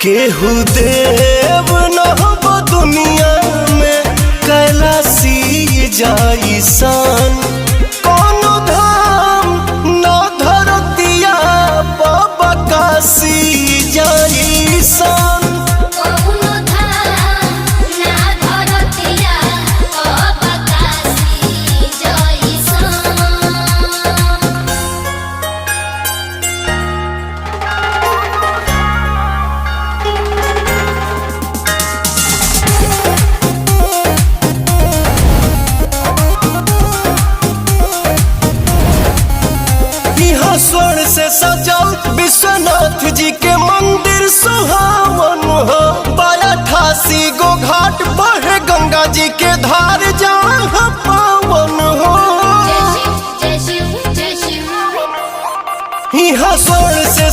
केहू देव न हो दुनिया में कैलाशी जाइसन कोनो धाम न धरतिया बकाशी जाइसन। स्वर्ण से सजल विश्वनाथ जी के मंदिर सुहावन हो। 88 गो घाट बहे गंगा जी के धार जहाँ पावन हो। यहाँ स्वर्ण से